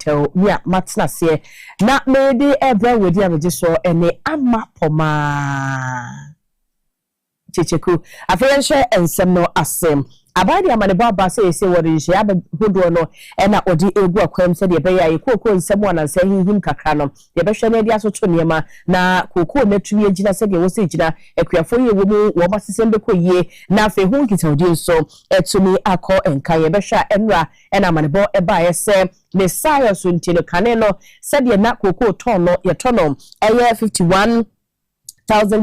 Taw nia matna se na mede ebra wedi ameje so ene ama poma checheku afenhwe ensem no asem abadi amane baba say wori nhye abehodo no na odi egu akwam se de be ya ekoko nsem wana nsa hinhim kakra no de be hwe na de asoto niema na koko natumi agina se de wo se gina akuafo ye wo mu wo masesem be koyie na afi hu nkita odi nso etumi akọ enka ye be hwa enra na amane bo eba ye se Messiah so ntino kane no se de na koko ton no ye tono eye 51,000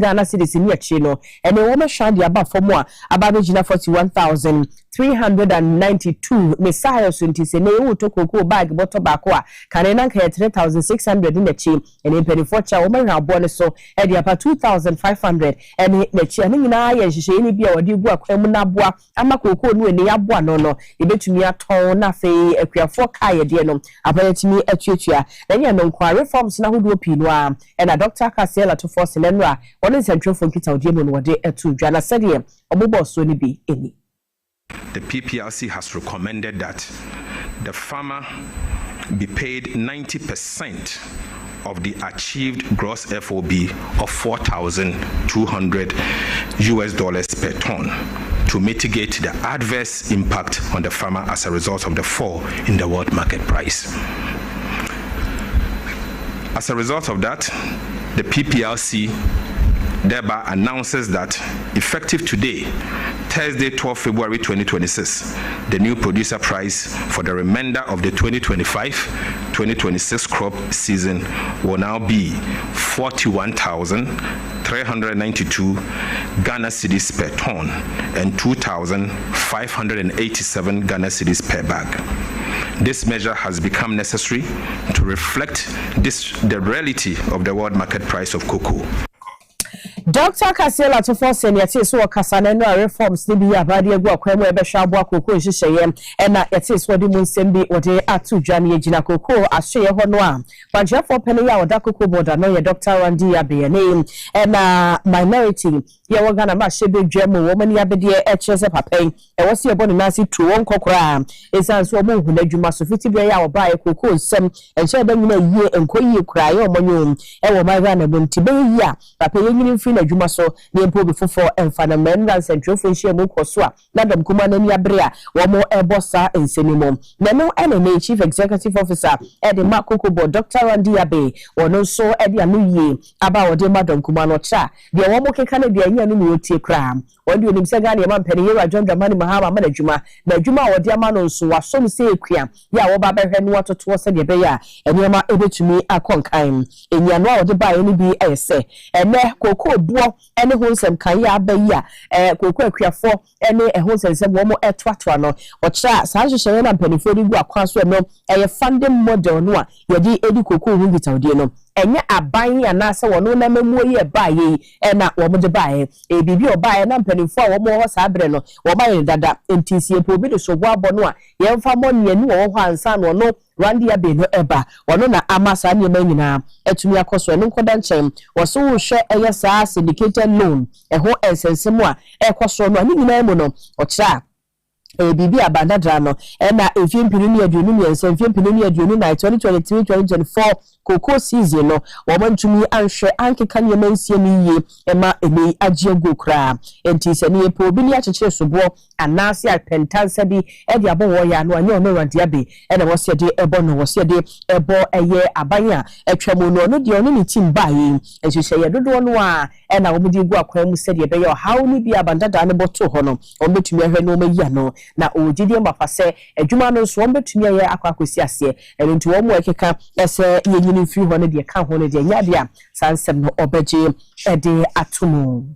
Ghana cedis in Yachino, and a woman shadi about for more about 41,392 Messiah Suntis and they took cocoa bag bottle bakwa, Canana 3,600 in the chi, and in penny for cha woman now bonus so at the upper 2,500 and the channing in I and she any be or do work Munabua, Amako no and the abua no, it bet to me a tone nafe a queer for kaya dienum, apparently me a chicha, then you know query forms now who do pinwa, and a Dr. Kasiebo Taw Senenra. One is central from Kita Odiemo Wade etu Jana said here obobo so ni bi eni. The PPLC has recommended that the farmer be paid 90% of the achieved gross FOB of $4,200 per ton to mitigate the adverse impact on the farmer as a result of the fall in the world market price. As a result of that, the PPLC thereby announces that effective today, Thursday, 12 February 2026, the new producer price for the remainder of the 2025-2026 crop season will now be 41,392 Ghana cedis per ton and 2,587 Ghana cedis per bag. This measure has become necessary to reflect the reality of the world market price of cocoa. Dr. Kasiebo Taw Senior so kasana no reforms ni bi abade egu akwam ebe hwa abo akoko nhyehyeye na yete so de mu nsem bi ode atu dwane agina koko ahye ho no a banjefo pene ya oda koko boda no ye Dr. Randy Abeyane na minority ye wo Ghana ma hye be dwam wo mani abede echese papen e wo se ebonu nasi tu won kokora esan so mo hu nadwuma so fiti be ya oba koko nsem enche be nyina yie enkoyie kura ye omonyo e wo ma Ghana bonti be yia papa ye nyini fi adwuma so ne mpo be fofo emfa na menra central function mu koso a na dam kuma na ni abre a wo mo ebosa ensenimo na no ene chief executive officer Ede Makoko Board Dr. Randy Abey wono so ede anu yie aba wode madam kuma no cha de wo mo keka na de anya no no tie kra wode onim se Ghana ma mpani Yera John Dramani Mahama ma na dwuma wode ama no so waso no se ekua ya wo ba behwe no watoto se de be ya enema ebetumi akonkan enya no wode ba ye ni bi ese ene koko buo ene honsem kan ya abayi a koko akuafo ene ehonsem wo mo etoatoa no ochira saa hyehyere na mpanifo ni gu akwa so no eye funding model no a yedi edi koko hu gitawde no enye aban ya na se wono na mamuo ye baaye na wo mo de baaye bibi obaaye na mpanifo a wo mo ho saa bre no wo ba ye dada entisie po bi de so bo abo no a ye mfa mo ne ani wo ho ansa no no Randy Abey no eba wono na amasa ne ma nyina etumi akoso no nkoda nchem wo so wo hwe eye saa syndicated loan ho ensensem a ekoso no ani nyina mu no ochira bibi abandadra no na efimpinu ni aduonu ni efimpinu ni aduonu na 2023-2024 koko season no wo mantumi anhwe ankeka ne mansie ni yie ema emi agye gokra enti se ne epo bi ni akyekye sobo anase apentansa bi e de abo wo ya no anya ono Randy Abey na wo se de ebo no wo se de ebo eye abanya atwamu no no de ono ni team bae ehyehyeye ye dodo no a na wo mudi gu akwan mu se de be ye hawo ni bi abandada ne boto ho no wo betumi ahwe no mayi no na ojidie mbafase adwuma no so betumi aye akwakosi ase enti wo mo ekeka ese yenyini free ho ne de ka ho ne de nya de a sansem no obeje ede atomu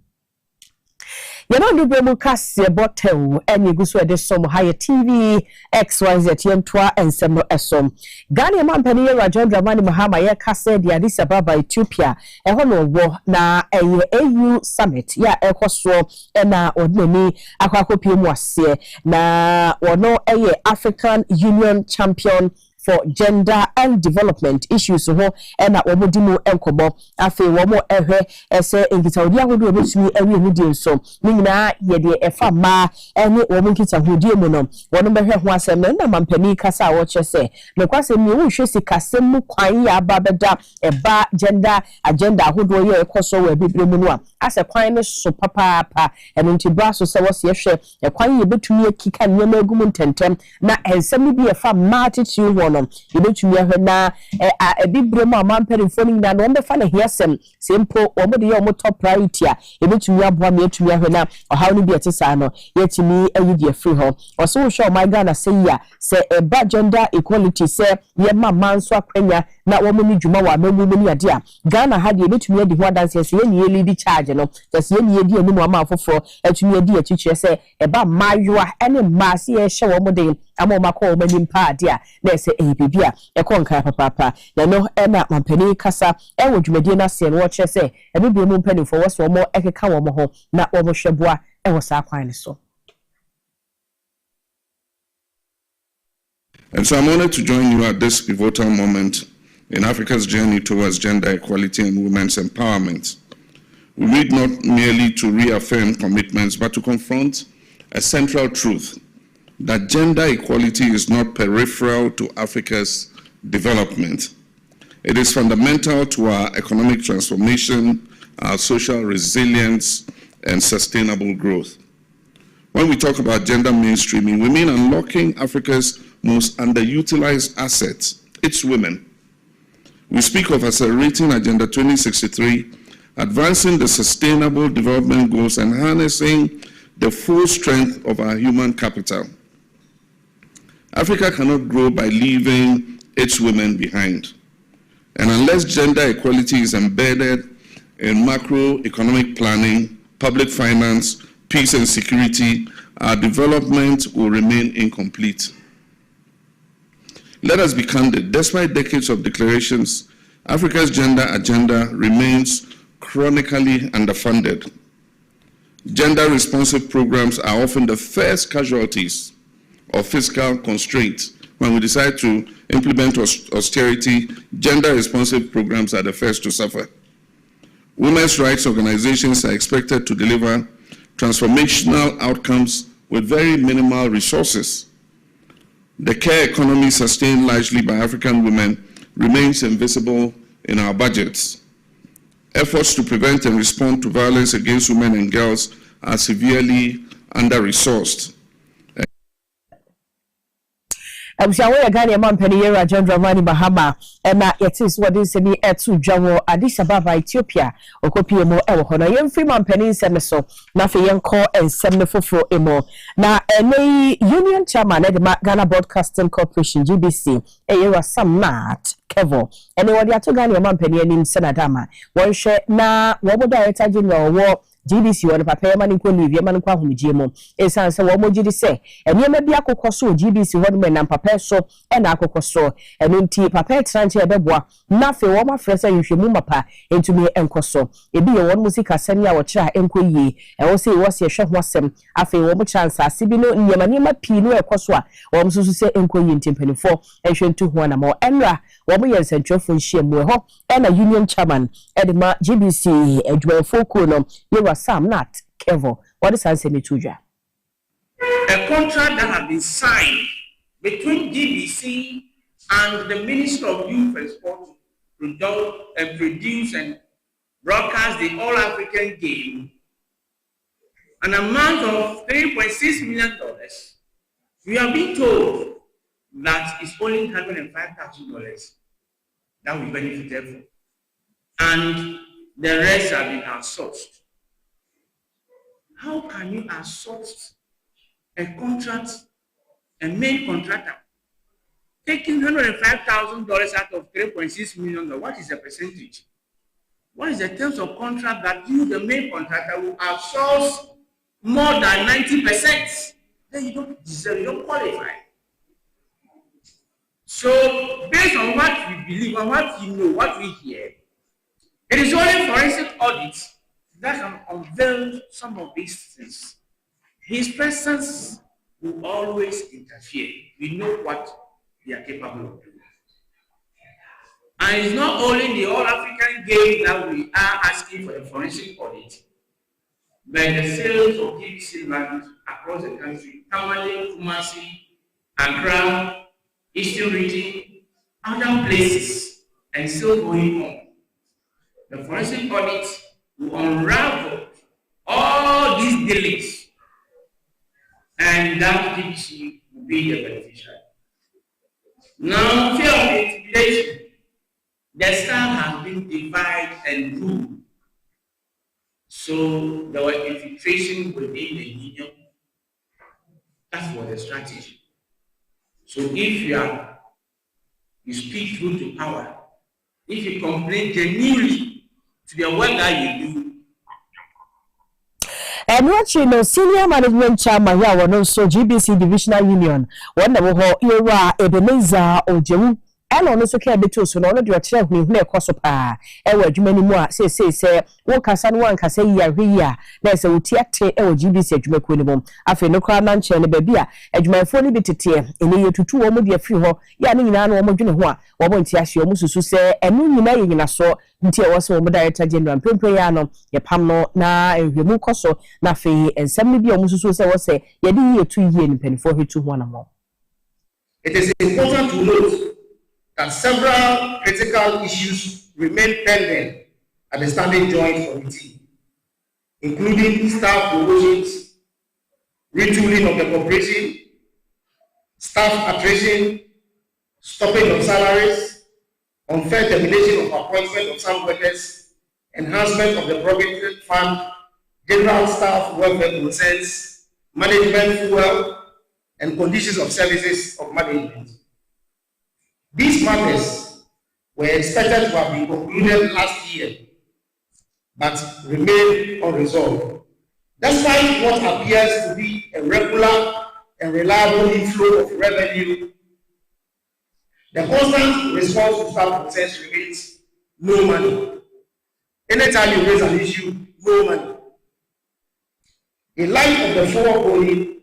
Yena ndube mu Kasiebo Taw enye gusu ede som haye TV XYZ yentwa ensem no esom Ghana mampani Yera John Dramani Mahama ye kase de Addis Ababa Ethiopia eho no wo na AU summit ya ekoso na odnani akwakopie mu ase na wono eye African Union champion for Gender and Development issues ho and at Womodimu Enkobo afe womo ese nkitaudi ahodo obetumi awie hudi nso nina ye de efa ma ene womo nkitahudi mu no wono behwe ho asem na mampani kasa wo chese ne kwase mi wo hwe sikasem mu kwan ya aba beda eba gender agenda ahodo ye ekoso wa bibre mu no a ase kwan ne so papa eno ntibra so se wo se hwe kwan ye betumi akika nyema agum ntentem na ensem bi efa ma attitude wono ye betumi ahwe na bibre mu amampani foni na no be fa na hiasem sempo omode ye omo top priority a ebetumi aboa me etumi ahwena ohaw no bi etisa no yetimi ayidi free ho oso wo show my Ghana say ya say eba gender equality say ye ma manso akwanya na wo mo ni dwuma wa mamu ni ade a Ghana ha de ebetumi adi ho dance say ye ni lead charge no say ye ni edi animu ama afoforo etumi adi achichire say eba mayoa ene maase ye hye wo mo de ama makọ wo mani mpa ade a na say bibia ekonka papa na no ena mampani kasa ewo dwumadi na se no wo kire say ebibia mu mpani fo wo so mo ekeka wo mo ho na wo mo hweboa ewo sa kwan ne so. And so I'm honored to join you at this pivotal moment in Africa's journey towards gender equality and women's empowerment. We meet not merely to reaffirm commitments, but to confront a central truth that gender equality is not peripheral to Africa's development. It is fundamental to our economic transformation, our social resilience, and sustainable growth. When we talk about gender mainstreaming, we mean unlocking Africa's most underutilized assets, its women. We speak of accelerating Agenda 2063, advancing the sustainable development goals, and harnessing the full strength of our human capital. Africa cannot grow by leaving its women behind. And unless gender equality is embedded in macroeconomic planning, public finance, peace and security, our development will remain incomplete. Let us be candid. Despite decades of declarations, Africa's gender agenda remains chronically underfunded. Gender-responsive programs are often the first casualties of fiscal constraints. When we decide to implement austerity, gender-responsive programs are the first to suffer. Women's rights organizations are expected to deliver transformational outcomes with very minimal resources. The care economy sustained largely by African women remains invisible in our budgets. Efforts to prevent and respond to violence against women and girls are severely under-resourced. Abushawe Ghana mampani yera John Dramani Mahama na yetis wadi semi etu dwawo Addis Ababa Ethiopia okopie mo ewo hono yemfri mampani nsem so na fe yenko ensem ne foforo emo na ene union chairman of the Ghana Broadcasting Corporation GBC yera Sam Nat Kevo ene wadi ato Ghana mampani anim senadama wonhwe na wo director general wo GBC won papa yamani ko live yamani kwa humjie mo esanse wo mogidi se enema bia kokoso GBC won me na papa so e na akokoso eno nti papa tranche ebeboa na fe wo ma fresa yhwemu mapa entumi enkoso ebi ye won musika sani a wo kira enkoyie e wo se wo se hwe ho asem afi wo mo chance asibi no nyamani ma pi no ekoso a wo msusu se enkoyie ntimpanifo ehwe ntu ho na mo enra wo mo yensentrofo nhie mu ho e na union chairman edema GBC edwefo ko no Sam Nat Kevo. What is answer to you? A contract that has been signed between GBC and the Minister of Youth and Sport to produce and broadcast the All-African game, an amount of $3.6 million. We have been told that it's only $105,000 that we benefited from, and the rest have been outsourced. How can you outsource a contract, a main contractor, taking $105,000 out of $3.6 million? What is the percentage? What is the terms of contract that you, the main contractor, will outsource more than 90%? Then you don't deserve, you don't qualify. So, based on what we believe and what you know, what we hear, it is only forensic audits that can unveil some of these things. His presence will always interfere. We know what they are capable of doing. And it's not only the All African Games that we are asking for a forensic audit, but the sales of GBC land across the country, Tamale, Kumasi, Accra, Eastern Region, other places, and still going on. The forensic audit will unravel all these dealings, and that GBC will be the beneficiary. Now, fear of intimidation. The staff has been divided and ruled. So there was infiltration within the union. That was the strategy. So if you speak through to power, if you complain genuinely to the work that you do. And watching no senior management chairman here was also GBC Divisional Union. One of the era Ebenezer Ojewu. And also care beto so no do akire hu hu ekoso pa e wa adwuma ni mu a se wo kasa no wan kasa yi ahwe na se wotiate e wo GBC adwuma ko ni bom afi no kra na nche ne ba bia adwumayfo ni bitete ene yetutu wo mu de afiri ho ya ne nyina no wo dwene ho a wo bo nti ahye wo susu se enu nyina ye nyina so nti e wo se wo director general pempe ya no ye pam no na ehwemu koso na afi ensem ni bia wo susu se wo se ye de yetu yie ni penifo hetu ho na mo. It is important to note that several critical issues remain pending at the Standing Joint Committee, including staff promotions, retooling of the corporation, staff attrition, stopping of salaries, unfair termination of appointment of some workers, enhancement of the Provident Fund, general staff welfare concerns, management fuel, and conditions of services of management. These matters were expected to have been concluded last year, but remain unresolved. Despite what appears to be a regular and reliable inflow of revenue, the constant response to staff concerns remains no money. Anytime you raise an issue, no money. In light of the foregoing,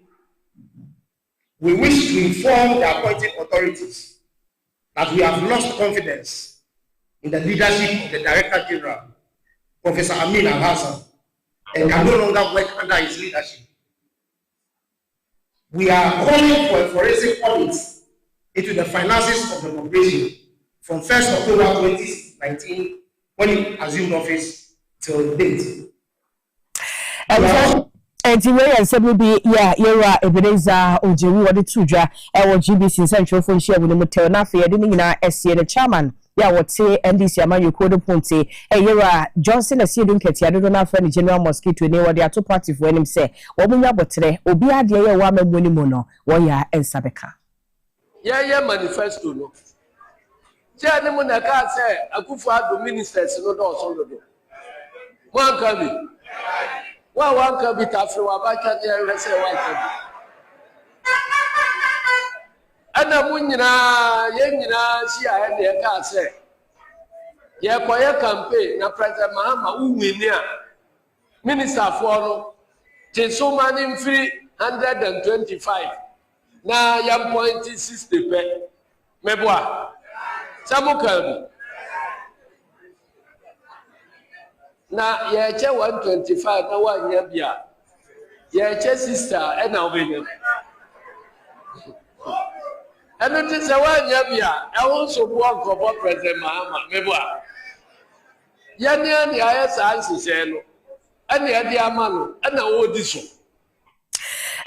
we wish to inform the appointing authorities that we have lost confidence in the leadership of the Director General, Professor Amin Al-Hassan, and can no longer work under his leadership. We are calling for a forensic audit into the finances of the corporation from 1st October 2019, when he assumed office, till date. And the way be era Ebenezer Ojewu or the Tuja, our GBC Central for share with the Mutenafi, the chairman. Ya what say NDC Amayu Kodo Ponte, era Johnson, a seeding cat, I don't know friend General Mosquito, ne what they are two party for him say, Obuya Botre, Obia dear woman Munimono, Waya and Sabeka. Yeah, manifesto. No. Janimuna can't say, I could find the ministers no door. One coming. Well, one can be tough for a back at the say one can. And a munina, yengina, see, I had the car say. Ye quiet campaign, na President Mahama, who win here. Minister for no, so many 325. Now, young point is 60 pay. Meboa. Samuka. Na ye che 125 na one year bia. Ye che sister and now win. And it is a 1 year bia. I also work for President Mahama. Meboa. Yani the IS answer no. And the Adiamano and the old this.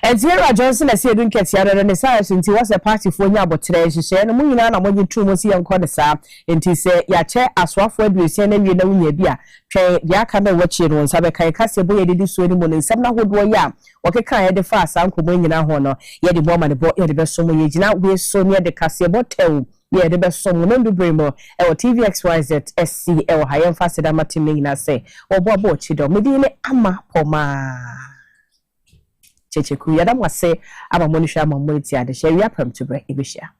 And Zero Johnson, I said, don't get the Messiah since he was a party for Yabotre. She said, no, you know, I'm going to Mosi and Codessa. And he said, ya chair as what would we send and you know, ye beer. Tray, ya come and watch it on Sabeka, Kasiebo did this any morning. Some now would warrior. Okay, can I the fast uncle bring in our honor? Yet the woman, the boy, the best so many now we're so near the Kasiebo Taw. Yeah, the best song, no do bring more. Our TVXYZ SCL high and faster than Martin say, or Bobo Chido, Medina Ama Poma. Cheche kuyada mwase ama monisha mamoniti ade share ya pam to bre ibishia.